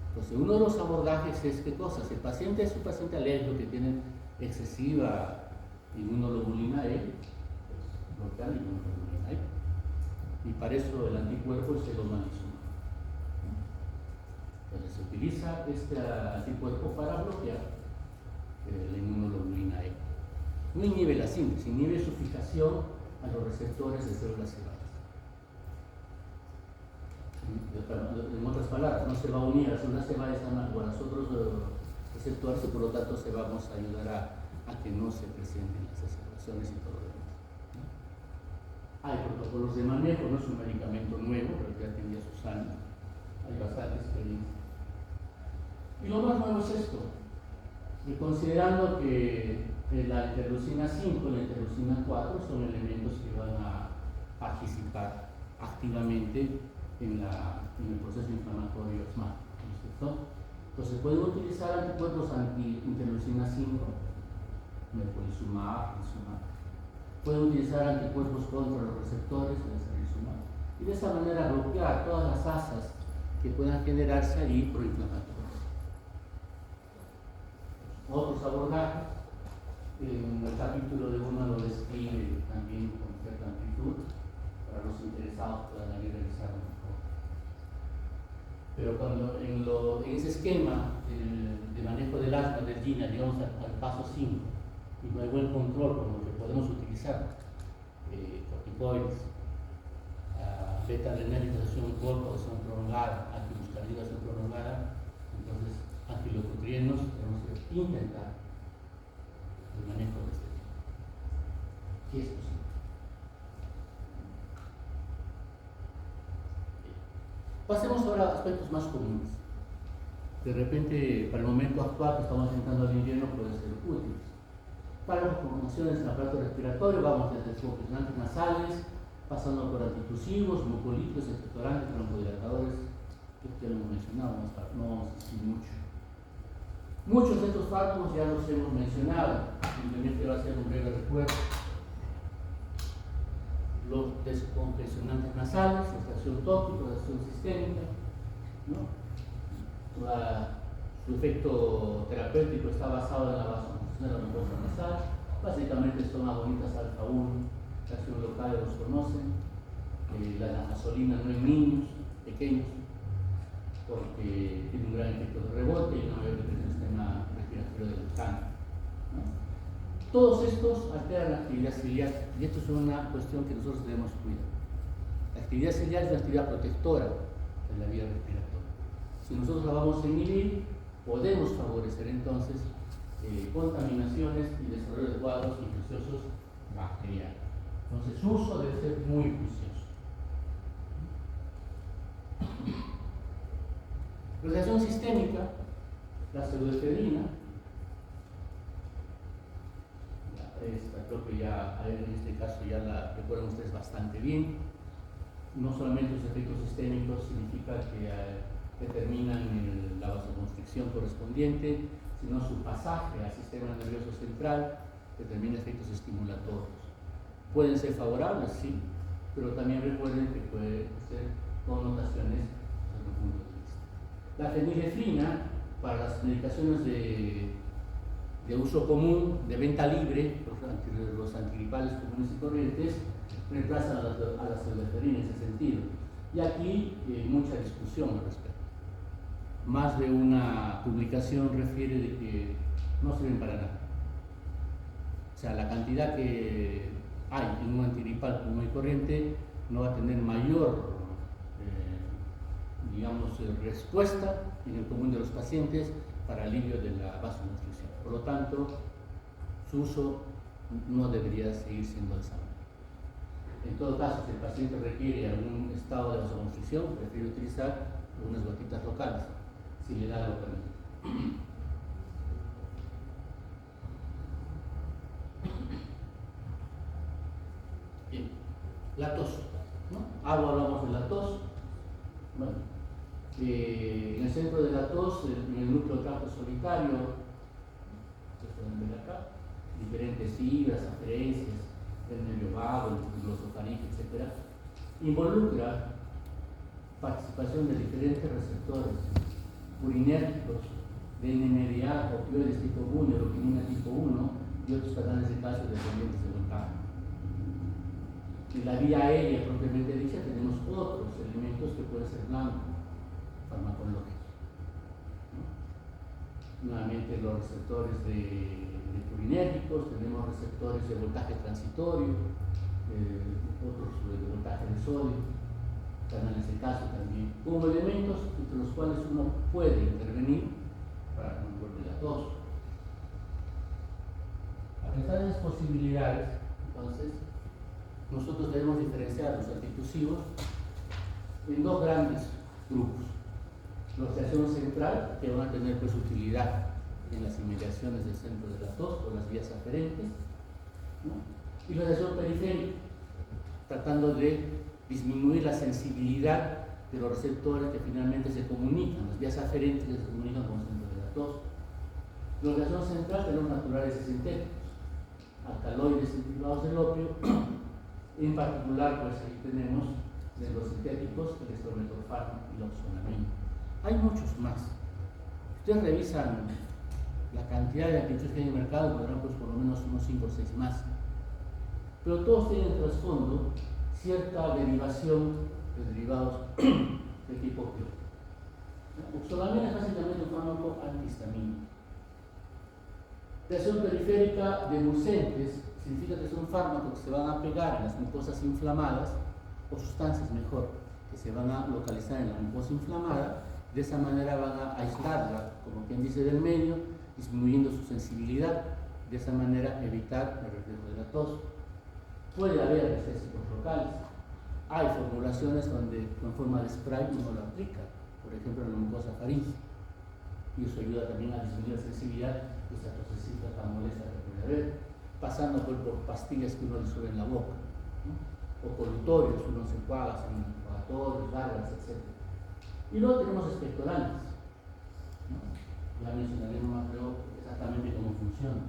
Entonces, uno de los abordajes es qué cosa. Si el paciente es un paciente alérgico que tiene excesiva inmunoglobulina E, pues bloquear la inmunoglobulina E. Y para eso el anticuerpo es el omalizumab. Entonces se utiliza este anticuerpo para bloquear la inmunoglobulina E. No inhibe la síntesis, inhibe su fijación a los receptores de células cegadas. En otras palabras, no se va a unir a las células cegadas o a los otros receptores, y por lo tanto se vamos a ayudar a que no se presenten las exacerbaciones y todo lo demás, ¿no? Hay protocolos de manejo, no es un medicamento nuevo, pero ya tenía sus años, hay bastante experiencia. Y lo más nuevo es esto, y considerando que la interleucina 5 y la interleucina 4 son elementos que van a participar activamente en el proceso inflamatorio asmático, ¿no es cierto? Entonces pueden utilizar anticuerpos anti-interleucina 5, mepolizumab, infliximab. Pueden utilizar anticuerpos contra los receptores de infliximab, y de esa manera bloquear todas las asas que puedan generarse ahí proinflamatorias. Otros abordajes, en el capítulo de uno lo describe también con cierta amplitud, para los interesados puedan ahí revisarlo mejor. Pero cuando en ese esquema de manejo del asma del GINA llegamos al paso 5 y no hay buen control con lo que podemos utilizar, corticoides, beta-adrenérgicos de acción corta, acción prolongada, antimuscarínicos de acción prolongada, entonces antileucotrienos tenemos que intentar el manejo de este tipo, si es posible. Pasemos ahora a aspectos más comunes. De repente, para el momento actual que estamos entrando al invierno, puede ser útil. Para las conformaciones en el aparato respiratorio, vamos desde descongestionantes nasales, pasando por antitusivos, mucolíticos, expectorantes, broncodilatadores, que ya lo hemos mencionado, no vamos a decir mucho. Muchos de estos fármacos ya los hemos mencionado, simplemente va a ser un breve recuerdo. Los descongestionantes nasales, de acción tópica, de acción sistémica, ¿no? Su efecto terapéutico está basado en la vasoconstricción de la mucosa nasal. Básicamente son agonitas alfa 1, de acción local, los conocen. La nafazolina no en niños pequeños, porque tiene un gran efecto de rebote y una mayor depresión del sistema respiratorio del cáncer, ¿no? Todos estos alteran la actividad ciliar, y esto es una cuestión que nosotros debemos cuidar. La actividad ciliar es una actividad protectora de la vía respiratoria. Si nosotros la vamos a inhibir, podemos favorecer entonces contaminaciones y desarrollo de cuadros infecciosos bacterianos. Entonces, su uso debe ser muy juicioso. Relación sistémica, la pseudoefedrina. Esta creo que ya, en este caso ya la recuerdan ustedes bastante bien. no solamente los efectos sistémicos significa que determinan la vasoconstricción correspondiente, sino su pasaje al sistema nervioso central determina efectos estimulatorios. Pueden ser favorables, sí, pero también recuerden que puede ser connotaciones desde un punto de vista. La fenilefrina, para las medicaciones de uso común, de venta libre, los antigripales comunes y corrientes, reemplazan a la pseudoeferina en ese sentido. Y aquí mucha discusión al respecto. Más de una publicación refiere de que no sirven para nada. O sea, la cantidad que hay en un antigripal común y corriente no va a tener mayor, respuesta en el común de los pacientes para alivio de la vasoconstricción. Por lo tanto, su uso no debería seguir siendo de esa manera. En todo caso, si el paciente requiere algún estado de vasoconstricción, prefiere utilizar unas gotitas locales, si le da localmente. Bien, la tos, ¿no? Algo hablamos de la tos. Bueno, en el centro de la tos, en el núcleo del tracto solitario, se pueden ver acá, diferentes fibras, aferencias, el nervio vago, el glosofaringe, etc. Involucra participación de diferentes receptores urinérgicos, de NMDA, opioides tipo 1, neuroquinina tipo 1 y otros canales de calcio dependientes de voltaje. En la vía aérea propiamente dicha tenemos otros elementos que pueden ser blancos, farmacológicos. Nuevamente los receptores de urinérgicos, tenemos receptores de voltaje transitorio, otros de voltaje de sodio, canales de calcio también, como elementos entre los cuales uno puede intervenir para control de la tos. A pesar de las posibilidades, entonces, nosotros debemos diferenciar los antitusivos en dos grandes grupos. Los de acción central, que van a tener pues utilidad en las inmediaciones del centro de la tos o las vías aferentes, ¿no? Y los de acción periférica, tratando de disminuir la sensibilidad de los receptores que finalmente se comunican, las vías aferentes que se comunican con el centro de la tos. Los de acción central tenemos naturales y sintéticos, alcaloides derivados del opio, en particular pues aquí tenemos de los sintéticos el estrometorfano y la oxonamina. Hay muchos más. Ustedes revisan la cantidad de antitusivos que hay en el mercado, podrán pues por lo menos unos 5 o 6 más. Pero todos tienen trasfondo cierta derivación de derivados de tipo opioide. Oxonamina es básicamente un fármaco antihistamínico. De acción periférica de emulsientes significa que son fármacos que se van a pegar en las mucosas inflamadas, o sustancias mejor, que se van a localizar en la mucosa inflamada. De esa manera van a aislarla, como quien dice, del medio, disminuyendo su sensibilidad. De esa manera evitar el reflejo de la tos. Puede haber anestésicos locales. Hay formulaciones donde en forma de spray uno lo aplica, por ejemplo en la mucosa faríngea, y eso ayuda también a disminuir la sensibilidad de esa tosecita tan molesta que puede haber, pasando por pastillas que uno disuelve en la boca, ¿no? O colutorios, uno se enjuaga en enjuagatorios, largas, etc. Y luego tenemos expectorantes, ¿no? Ya mencionaremos más luego exactamente cómo funciona.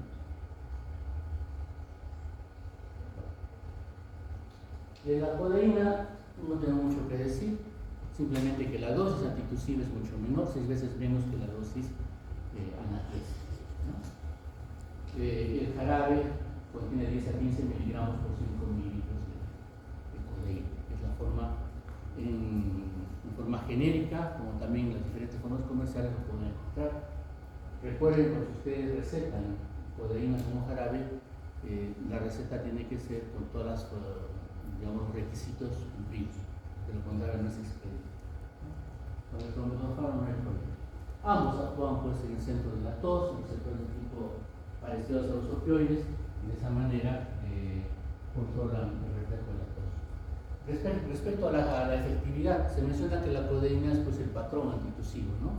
De la codeína no tengo mucho que decir, simplemente que la dosis antitusiva es mucho menor, 6 veces menos que la dosis analgésica, ¿no? El jarabe contiene 10 a 15 miligramos por 5 mililitros de codeína, que es la forma en forma genérica, como también las diferentes formas comerciales lo pueden encontrar. Recuerden, cuando ustedes recetan codeína como jarabe, la receta tiene que ser con todas las requisitos cumplidos, de lo contrario no es expedito. Con el estrometorfano no hay problema. Ambos actúan pues en el centro de la tos, en receptores de tipo parecidos a los opioides, y de esa manera controlan el reflejo de la tos. Respecto a la efectividad, se menciona que la codeína es pues el patrón antitusivo, ¿no?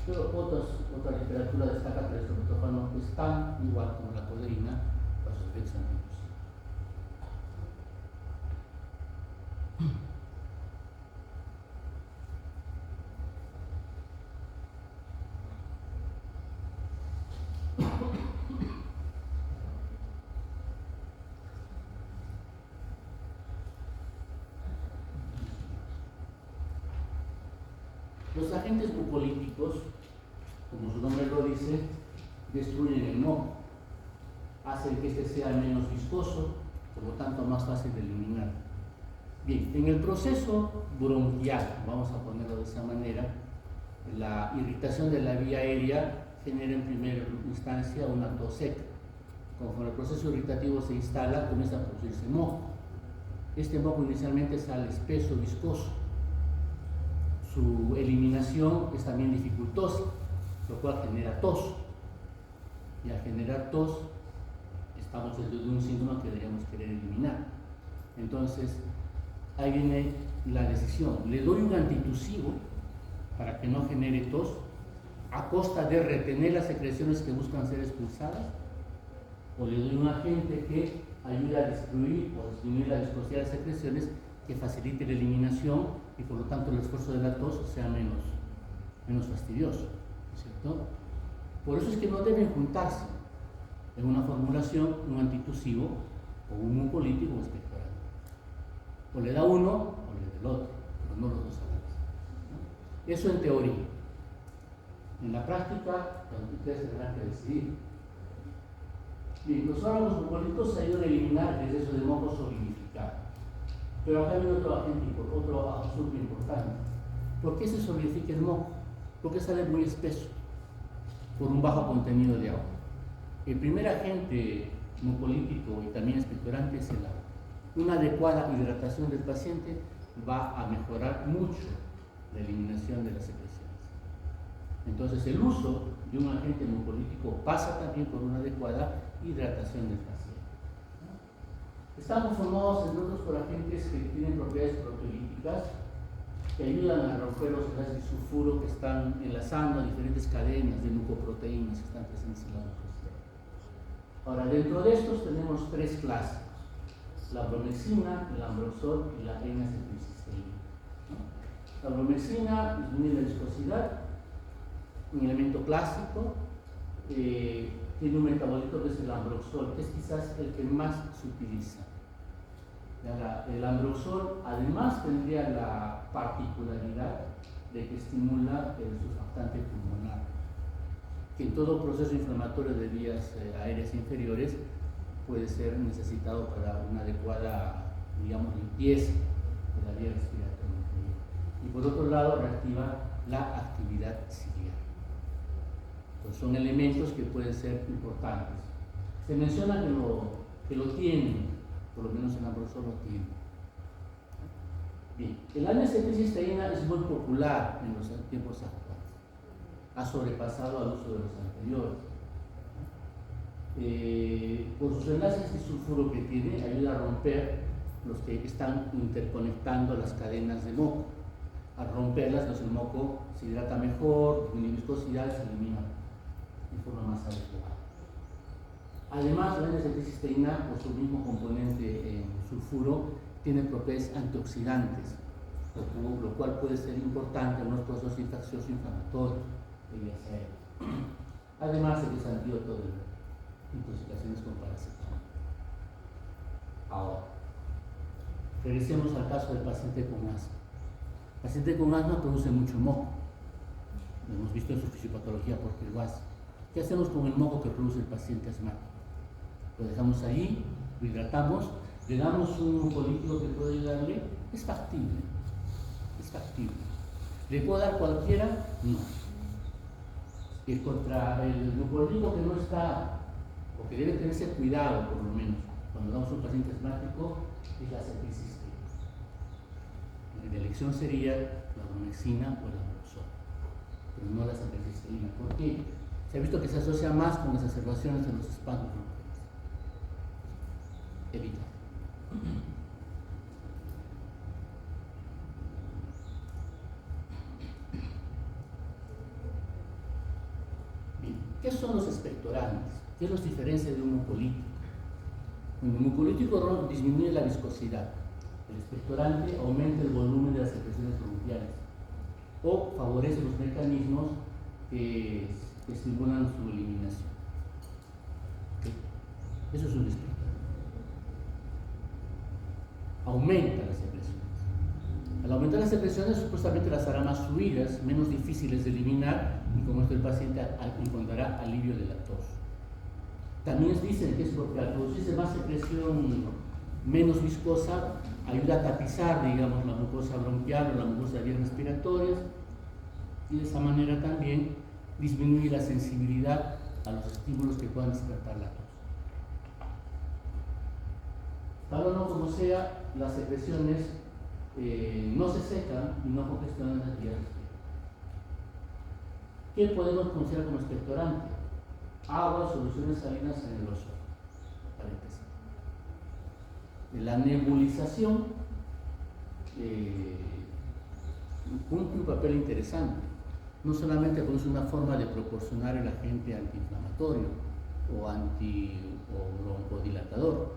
Pero otra literatura destaca que el estrometorfano es tan igual como la codeína para sus efectos antitusivos. agentes mucolíticos, como su nombre lo dice, destruyen el moco, hacen que este sea menos viscoso, por lo tanto más fácil de eliminar. Bien, en el proceso bronquial, vamos a ponerlo de esa manera, la irritación de la vía aérea genera en primera instancia una tos seca. Conforme el proceso irritativo se instala, comienza a producirse moco. Este moco inicialmente sale espeso, viscoso. Su eliminación es también dificultosa, lo cual genera tos. Y al generar tos, estamos dentro de un síntoma que deberíamos querer eliminar. Entonces, ahí viene la decisión. ¿Le doy un antitusivo para que no genere tos a costa de retener las secreciones que buscan ser expulsadas? ¿O le doy un agente que ayude a destruir o disminuir la viscosidad de las secreciones, que facilite la eliminación y por lo tanto el esfuerzo de la tos sea menos fastidioso? ¿Cierto? Por eso es que no deben juntarse en una formulación un antitusivo o un mucolítico o expectorante. O le da uno o le da el otro, pero no los dos a la vez, ¿no? Eso en teoría. En la práctica, ustedes tendrán que decidir. Bien, los fármacos mucolíticos ayudan a eliminar el exceso de moco solidificado. Pero acá viene otro asunto importante. ¿Por qué se solidifica el moco? Porque sale muy espeso, por un bajo contenido de agua. El primer agente mucolítico y también expectorante es el agua. Una adecuada hidratación del paciente va a mejorar mucho la eliminación de las secreciones. Entonces, el uso de un agente mucolítico pasa también por una adecuada hidratación del paciente. Están conformados, entre otros, por agentes que tienen propiedades proteolíticas que ayudan a romper los enlaces de sulfuro que están enlazando a diferentes cadenas de mucoproteínas que están presentes en la mucosidad. Ahora, dentro de estos tenemos tres clases: la bromexina, el ambroxol y la N-acetilcisteína. La bromexina disminuye la viscosidad, un elemento clásico. Tiene un metabolito que es el ambroxol, que es quizás el que más se utiliza. El ambroxol además tendría la particularidad de que estimula el surfactante pulmonar, que en todo proceso inflamatorio de vías aéreas inferiores puede ser necesitado para una adecuada, digamos, limpieza de la vía respiratoria inferior. Y por otro lado, reactiva la actividad ciliar. Pues son elementos que pueden ser importantes. Se menciona que lo tienen, por lo menos el ambroxol lo tiene. Bien, el N-acetilcisteína es muy popular en los tiempos actuales. Ha sobrepasado al uso de los anteriores. Por sus enlaces de sulfuro que tiene, ayuda a romper los que están interconectando las cadenas de moco. Al romperlas, entonces el moco se hidrata mejor, disminuye viscosidad, se elimina de forma más adecuada. Además, la N-acetilcisteína, por su mismo componente en sulfuro, tiene propiedades antioxidantes, lo cual puede ser importante en los procesos infecciosos inflamatorios de vías aéreas. Además, es antídoto de intoxicaciones con paracetamol. Ahora, regresemos al caso del paciente con asma. El paciente con asma produce mucho moco. Lo hemos visto en su fisiopatología por pirguas. ¿Qué hacemos con el moco que produce el paciente asmático? Lo dejamos ahí, lo hidratamos, le damos un mucolítico que puede ayudarle. Es factible. Es factible. ¿Le puedo dar cualquiera? No. Y contra el mucolítico que no está, o que debe tenerse cuidado por lo menos, cuando damos a un paciente asmático, es la acetilcisteína. La elección sería la bromexina o el ambroxol, pero no la acetilcisteína. ¿Por qué? Se ha visto que se asocia más con exacerbaciones en los espasmos bronquiales. Evita. Bien, ¿qué son los expectorantes? ¿Qué los diferencia de un mucolítico? El mucolítico disminuye la viscosidad. El expectorante aumenta el volumen de las secreciones bronquiales o favorece los mecanismos que estimulan su eliminación. ¿Okay? Eso es un expectorante. Aumenta las secreciones. Al aumentar las secreciones supuestamente las hará más fluidas, menos difíciles de eliminar, y con esto el paciente encontrará alivio de la tos. También dicen que es porque al producirse más secreción menos viscosa, ayuda a tapizar, digamos, la mucosa bronquial o la mucosa de vías respiratorias, y de esa manera también disminuye la sensibilidad a los estímulos que puedan despertar la tos. Tal o no como sea, las secreciones no se secan y no congestionan las vías respiratorias. ¿Qué podemos considerar como expectorante? Agua, soluciones salinas en el oso, para empezar. La nebulización cumple un papel interesante. No solamente porque es una forma de proporcionar el agente antiinflamatorio o broncodilatador,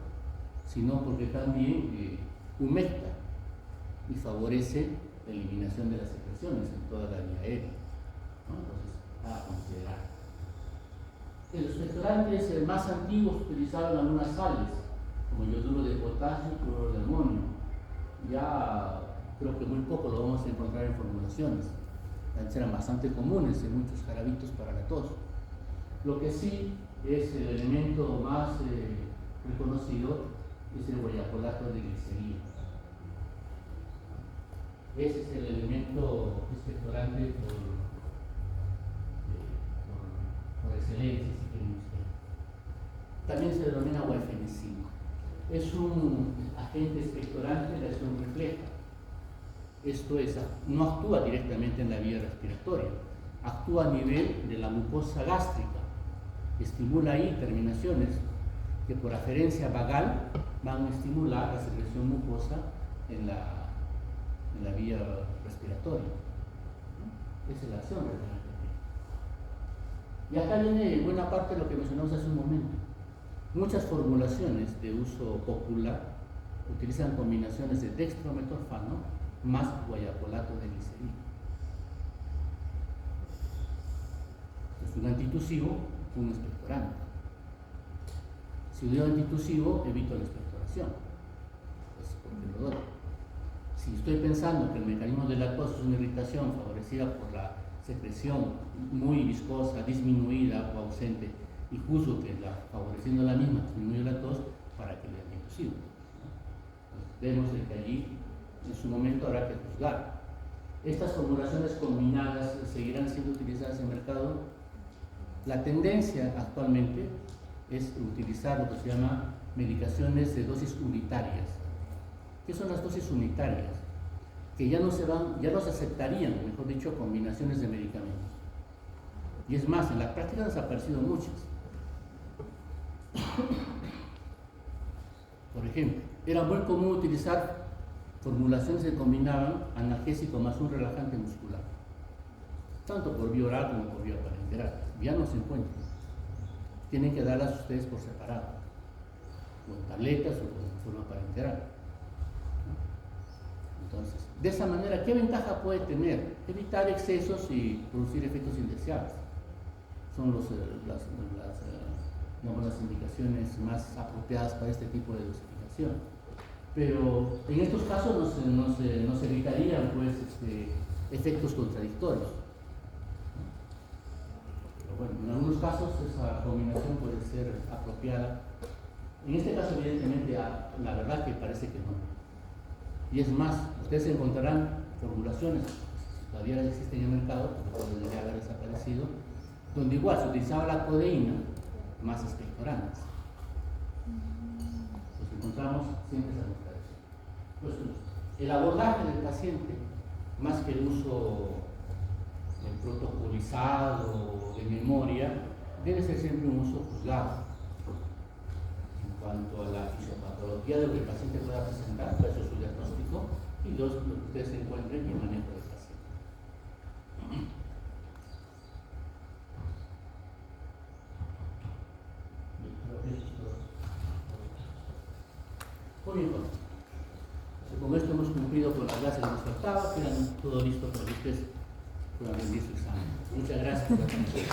sino porque también humecta y favorece la eliminación de las secreciones en toda la vía aérea, ¿no? Entonces, a considerar. El expectorante es el más antiguo utilizado en algunas sales, como yoduro de potasio y cloruro de amonio. Ya creo que muy poco lo vamos a encontrar en formulaciones. Antes eran bastante comunes en muchos jarabitos para la tos. Lo que sí es el elemento más reconocido es el guayacolato de glicerina. Ese es el elemento expectorante por excelencia, si quieren ustedes. También se denomina guaifenicina. Es un agente expectorante de acción refleja. Esto es, no actúa directamente en la vía respiratoria, actúa a nivel de la mucosa gástrica, estimula ahí terminaciones que por aferencia vagal van a estimular la secreción mucosa en la vía respiratoria. Esa es la acción refleja. Y acá viene buena parte de lo que mencionamos hace un momento. Muchas formulaciones de uso popular utilizan combinaciones de dextrometorfano más guayacolato de glicerina. Es un antitusivo, un expectorante. Si doy antitusivo, evito la expectoración. Pues porque lo doy. Si estoy pensando que el mecanismo de la tos es una irritación favorecida por la secreción muy viscosa, disminuida o ausente, y juzgo que favoreciendo la misma disminuye la tos, para que le antitusivo. Vemos que allí en su momento habrá que juzgar. Estas formulaciones combinadas seguirán siendo utilizadas en el mercado. La tendencia actualmente es utilizar lo que se llama medicaciones de dosis unitarias. ¿Qué son las dosis unitarias? Que ya no se aceptarían, mejor dicho, combinaciones de medicamentos. Y es más, en la práctica han desaparecido muchas. Por ejemplo, era muy común utilizar formulaciones que combinaban analgésico más un relajante muscular, tanto por vía oral como por vía parenteral. Ya no se encuentran. Tienen que darlas ustedes por separado, o en tabletas o en forma parenteral. Entonces, de esa manera, ¿qué ventaja puede tener? Evitar excesos y producir efectos indeseables. Son las indicaciones más apropiadas para este tipo de dosificación. Pero en estos casos nos evitarían pues, efectos contradictorios. Pero bueno, en algunos casos esa combinación puede ser apropiada. En este caso, evidentemente, la verdad que parece que no. Y es más, ustedes encontrarán formulaciones, todavía existen en el mercado, porque debería haber desaparecido, donde igual se utilizaba la codeína más expectorantes. Pues encontramos siempre esa contradicción. Pues el abordaje del paciente, más que el uso protocolizado de memoria, debe ser siempre un uso juzgado. En cuanto a la fisiopatología de lo que el paciente pueda presentar, pues eso es su diagnóstico, y lo que ustedes encuentren y el manejo del paciente. Muy bien, con esto hemos cumplido con las clases que nos faltaba, quedan todo listo para que ustedes puedan rendir su examen. Muchas gracias por la atención.